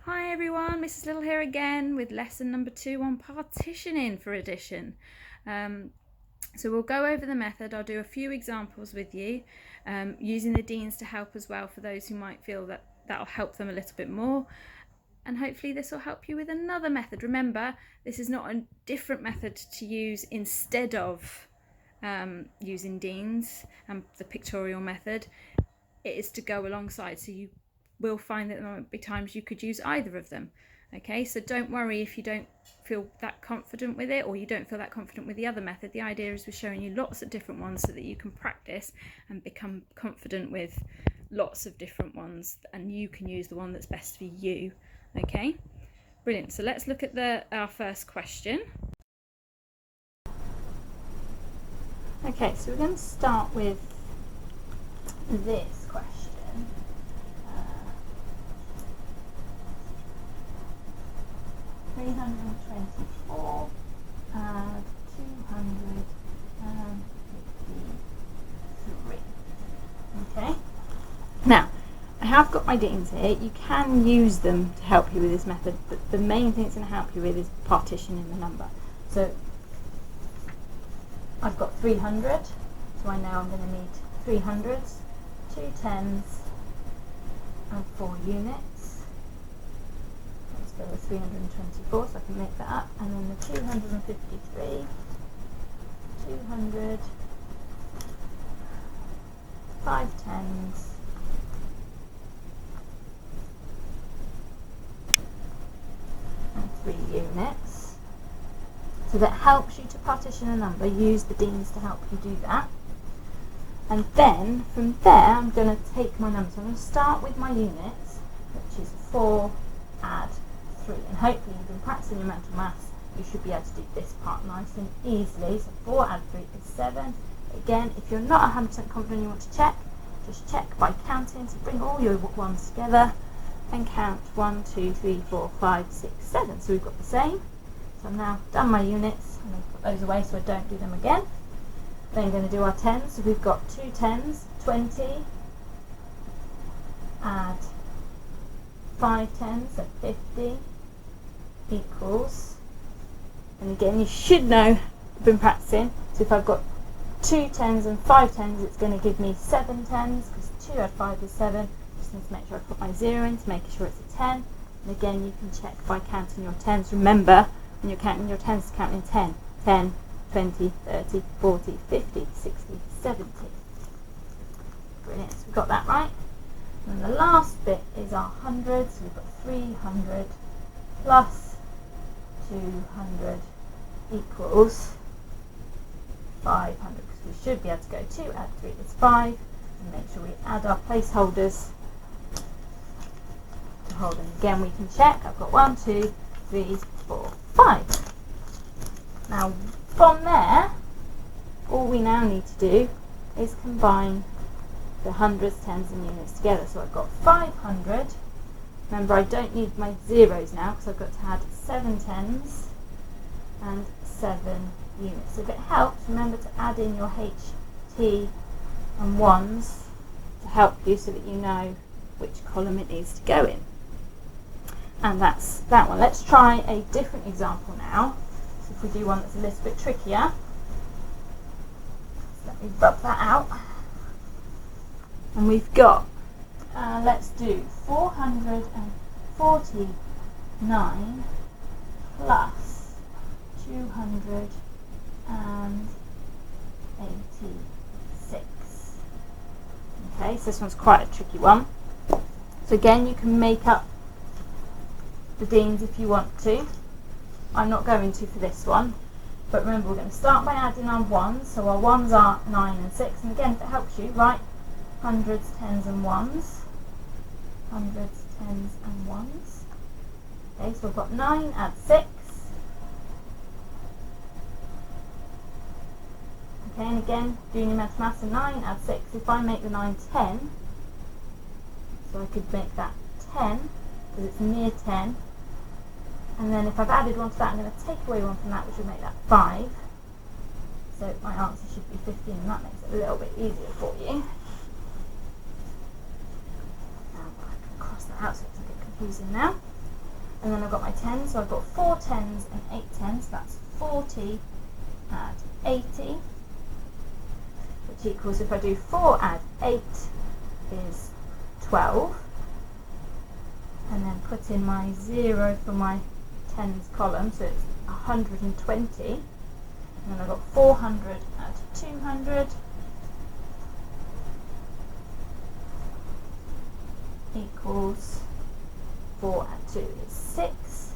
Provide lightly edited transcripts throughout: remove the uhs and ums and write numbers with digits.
Hi everyone, Mrs. Little here again with lesson number 2 on partitioning for addition. So we'll go over the method. I'll do a few examples with you using the deans to help as well for those who might feel that that'll help them a little bit more. And hopefully this will help you with another method. Remember, this is not a different method to use instead of using deans and the pictorial method. It is to go alongside, so you will find that there might be times you could use either of them. Okay, so don't worry if you don't feel that confident with it, or you don't feel that confident with the other method. The idea is we're showing you lots of different ones so that you can practice and become confident with lots of different ones, and you can use the one that's best for you. Okay, brilliant. So let's look at our first question. Okay, so we're going to start with this question. 324 and 253. Okay. Now, I have got my deans here. You can use them to help you with this method, but the main thing it's going to help you with is partitioning the number. So I've got 300, so I know I'm going to need 3 hundreds, 2 tens, and 4 units. Let's go with 324 so I can make that up, and then the 253, 200, 5 tens, and 3 units. So that helps you to partition a number. Use the deans to help you do that. And then from there I'm going to take my numbers. So I'm going to start with my units, which is 4 add 3, and hopefully you've been practicing your mental maths. You should be able to do this part nice and easily. So 4 add 3 is 7. Again, if you're not 100% confident you want to check, just check by counting. So bring all your ones together and count 1, 2, 3, 4, 5, 6, 7. So we've got the same. So I've now done my units. I'm going to put those away so I don't do them again. Then we're going to do our tens. So we've got 2 tens, 20, add 5 tens, so 50, equals, and again you should know, I've been practicing, so if I've got 2 tens and 5 tens, it's going to give me 7 tens, because 2 add 5 is 7. Just need to make sure I put my 0 in to make sure it's a 10. And again, you can check by counting your tens. Remember, when you're counting your tens, count in 10, 10, 20, 30, 40, 50, 60, 70. Brilliant, so we've got that right. And the last bit is our hundreds. So we've got 300 plus 200 equals 500, because we should be able to go 2 add 3 is 5, and make sure we add our placeholders to hold them. Again, we can check. I've got 1, 2, 3, 4, 5. Now from there, all we now need to do is combine the hundreds, tens and units together. So I've got 500. Remember, I don't need my zeros now because I've got to add 7 tens and 7 units. So if it helps, remember to add in your H, T and ones to help you so that you know which column it needs to go in. And that's that one. Let's try a different example now. So if we do one that's a little bit trickier, let me rub that out. And we've got, let's do 449 plus 286. Okay, so this one's quite a tricky one. So again, you can make up the deans if you want to. I'm not going to for this one. But remember, we're going to start by adding our ones. So our ones are 9 and 6. And again, if it helps you, write hundreds, tens and ones. Hundreds, tens and ones. Okay, so we've got 9 add 6. Okay, and again, doing your maths, so 9 add 6. If I make the 9 10, so I could make that 10, because it's near 10. And then if I've added 1 to that, I'm going to take away 1 from that, which would make that 5. So my answer should be 15, and that makes it a little bit easier for you. Now I can cross that out so it doesn't get confusing now. And then I've got my tens, so I've got 4 tens and 8 tens, that's 40 add 80, which equals, if I do 4 add 8 is 12, and then put in my 0 for my tens column, so it's 120, and then I've got 400 add 200 equals 4 add 2 is 6,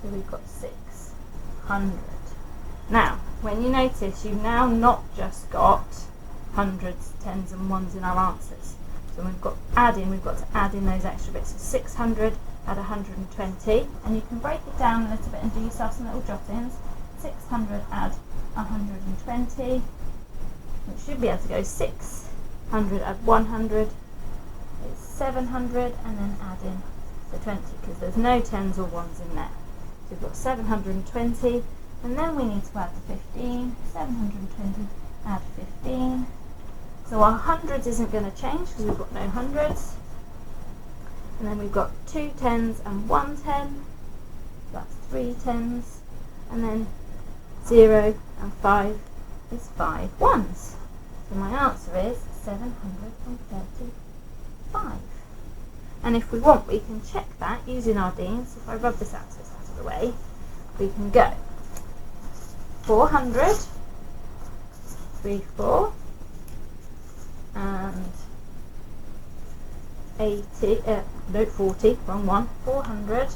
so we've got 600. Now, when you notice, you've now not just got hundreds, tens and ones in our answers. So we've got we've got to add in those extra bits. So 600 add 120, and you can break it down a little bit and do yourself some little jot-ins. 600 add 120, which should be able to go 600 add 100 is 700, and then add in the 20 because there's no tens or ones in there. So we've got 720, and then we need to add the 15. 720 add 15. So our hundreds isn't going to change because we've got no hundreds. And then we've got 2 tens and 1 10. That's 3 tens. And then 0 and 5 is 5 ones. So my answer is 735. And if we want, we can check that using our deans. If I rub this out so it's out of the way, we can go 400, 3, 4, and 80, no, 40, wrong one, 400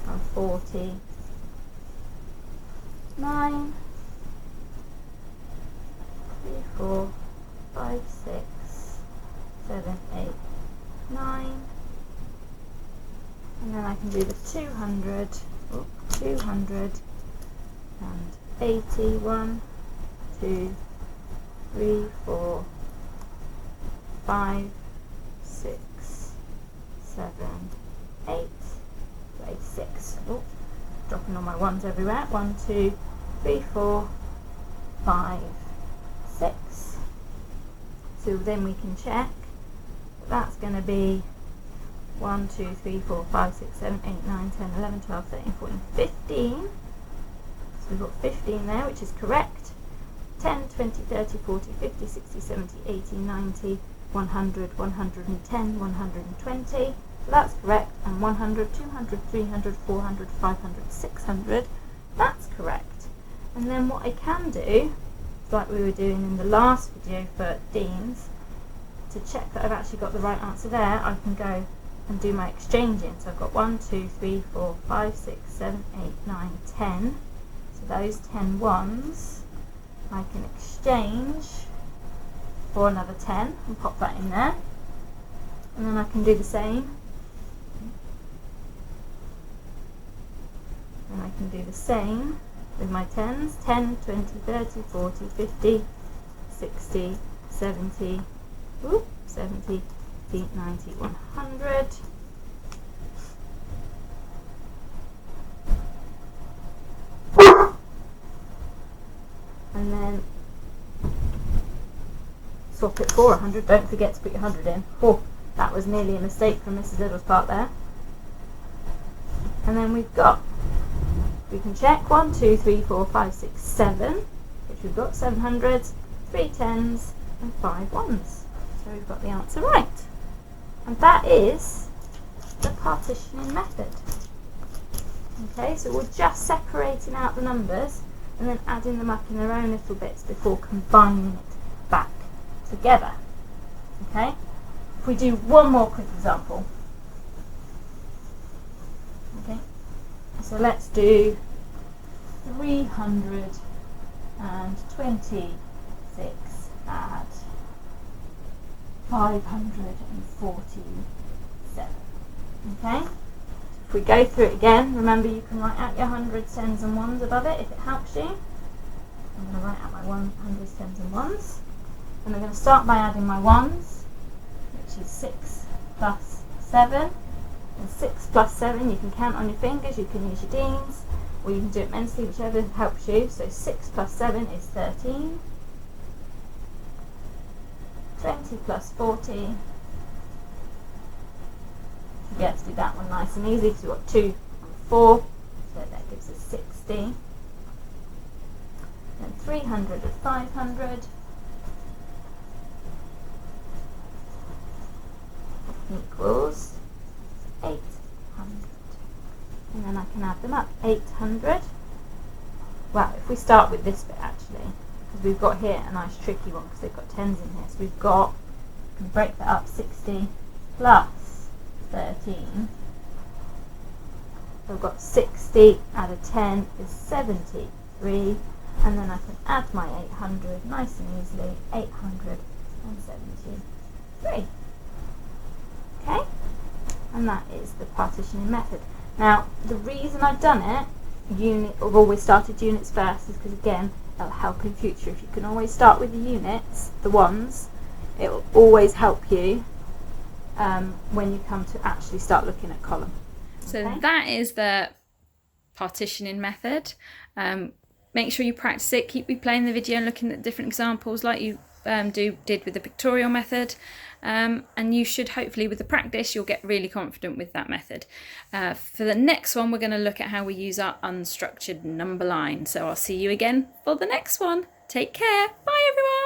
and 40, 9, 3, 4, 5, 6, 7, 8, 9, and then I can do the 200, 200 and 80, 1, 2, 3, 4, 5, 6, 7, 8, 86. Oh, dropping all my ones everywhere. 1, 2, 3, 4, 5, 6. So then we can check that that's going to be 1, 2, 3, 4, 5, 6, 7, 8, 9, 10, 11, 12, 13, 14, 15. So we've got 15 there, which is correct. 10, 20, 30, 40, 50, 60, 70, 80, 90, 100, 110, 120. So that's correct. And 100, 200, 300, 400, 500, 600. That's correct. And then what I can do, like we were doing in the last video for Dean's, to check that I've actually got the right answer there, I can go and do my exchanging. So I've got 1, 2, 3, 4, 5, 6, 7, 8, 9, 10. So those 10 ones I can exchange for another 10 and pop that in there. And then I can do the same. And I can do the same with my 10s. 10, 20, 30, 40, 50, 60, 70, 70, 80, 90, 100. And then swap it for 100. Don't forget to put your 100 in. Oh, that was nearly a mistake from Mrs. Little's part there. And then we can check 1, 2, 3, 4, 5, 6, 7, which we've got 700s, 3 10s, and 5 ones. So we've got the answer right. And that is the partitioning method. Okay, so we're just separating out the numbers and then adding them up in their own little bits before combining it back together. Okay, if we do one more quick example. Okay, so let's do 326 add 547. Okay, if we go through it again, remember you can write out your hundreds, tens and ones above it if it helps you. I'm going to write out my hundreds, tens and ones, and I'm going to start by adding my ones, which is 6 plus 7. And 6 plus 7 you can count on your fingers, you can use your deans, or you can do it mentally, whichever helps you. So 6 plus 7 is 13. 20 plus 40 be able to do that one nice and easy because we've got 2 and 4, so that gives us 60. Then 300 and 500 equals 800. And then I can add them up. 800. Well, if we start with this bit actually, because we've got here a nice tricky one because they've got 10s in here. So we've got, we can break that up, 60 plus 13. So we've got 60 out of 10 is 73. And then I can add my 800 nice and easily, 873. Okay? And that is the partitioning method. Now, the reason I've done it, I've always started units first, is because again, it'll help in future. If you can always start with the units, the ones, it will always help you when you come to actually start looking at column. Okay? So that is the partitioning method. Make sure you practice it, keep replaying the video and looking at different examples like you did with the pictorial method, and you should hopefully with the practice you'll get really confident with that method. For the next one we're going to look at how we use our unstructured number line, so I'll see you again for the next one. Take care, bye everyone.